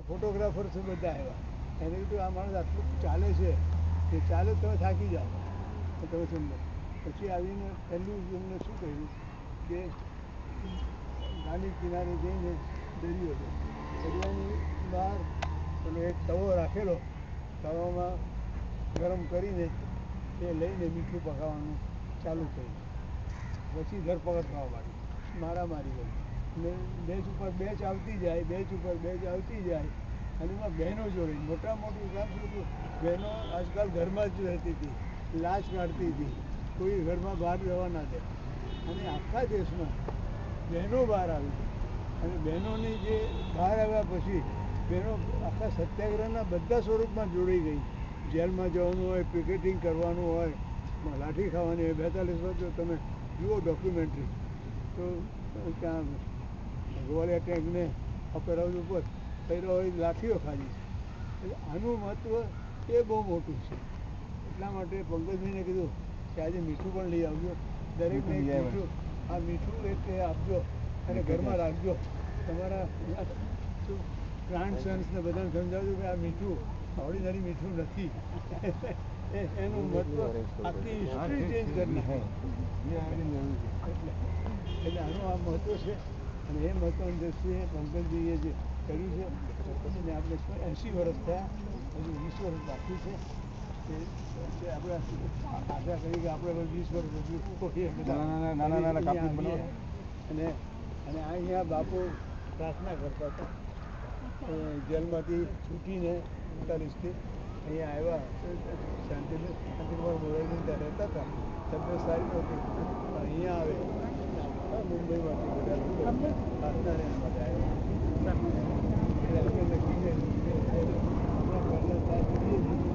Photographers બધા આવ્યા. એને કીધું આ માણસ આટલું ચાલે છે કે ચાલે તમે થાકી જાઓ તો તમે સમજો. પછી આવીને પહેલું એમને શું કહ્યું કે ગાંધી કિનારે જઈને દરિયો છે, દરિયાની બહાર તમે એક તવો રાખેલો, તવામાં ગરમ કરીને એ લઈને મીઠું પકાવવાનું ચાલુ કર્યું. પછી ધરપકડ થવા માંડી, મારામારી ગઈ ને બેચ ઉપર બેચ આવતી જાય, બેચ ઉપર બેચ આવતી જાય. અને એમાં બહેનો જોડે મોટા મોટું કામ શું હતું, બહેનો આજકાલ ઘરમાં જ રહેતી હતી, લાજ કાઢતી હતી, કોઈ ઘરમાં બહાર જવા ના દે. અને આખા દેશમાં બહેનો બહાર આવી અને બહેનોની જે બહાર આવ્યા પછી બહેનો આખા સત્યાગ્રહના બધા સ્વરૂપમાં જોડાઈ ગઈ. જેલમાં જવાનું હોય, પિકેટિંગ કરવાનું હોય, લાઠી ખાવાની હોય. 42 વર્ષ જો તમે જુઓ ડોક્યુમેન્ટરી તો ત્યાં ગોવાલિયા ટેન્કને ઓપેરા ઉપર પહેરો હોય લાઠીઓ ખાધી છે. એટલે આનું મહત્ત્વ એ બહુ મોટું છે. એટલા માટે પંકજભાઈને કીધું કે આજે મીઠું પણ લઈ આવજો, દરેકને એક મીઠું, આ મીઠું એક આપજો અને ઘરમાં રાખજો. તમારા શું ગ્રાન્ડ સન્સને બધાને સમજાવજો કે આ મીઠું ઓર્ડિનરી મીઠું નથી. એનું મહત્વ આખી હિસ્ટ્રી ચેન્જ કરી નાખે. એટલે આનું આ મહત્વ છે. અને એ મહત્વની દ્રષ્ટિએ પંકજજીએ જે કર્યું છે એને આપણે 80 વર્ષ થયા, હજુ 20 વર્ષ બાકી છે. એ આપણે આશા કરી કે આપણે 20 વર્ષ અને અહીંયા બાપુ પ્રાર્થના કરતા હતા. જેલમાંથી છૂટીને 48થી અહીંયા આવ્યા, શાંતિકુમાર મોરારજી ત્યાં રહેતા હતા. તબિયત સારી નહોતી પણ અહીંયા આવે મુંબઈમાંથી બધા લોકો પ્રાર્થના એના માટે આવ્યા. એટલે આપણે નક્કી છે આપણા ઘરના ત્યાં જઈએ છીએ.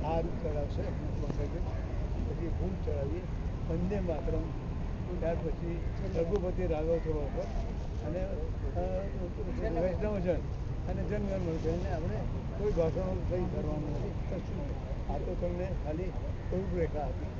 હાર ચડાવશે પછી ફૂલ ચડાવીએ, વંદે માતરમ, ત્યાર પછી રઘુપતિ રાઘવ થોડો અને વૈષ્ણવજન અને જનગણ મળશે. અને આપણે કોઈ ભાષણો કંઈ કરવાનું નથી, કશું. આ તો તમને ખાલી રૂપરેખા આપી.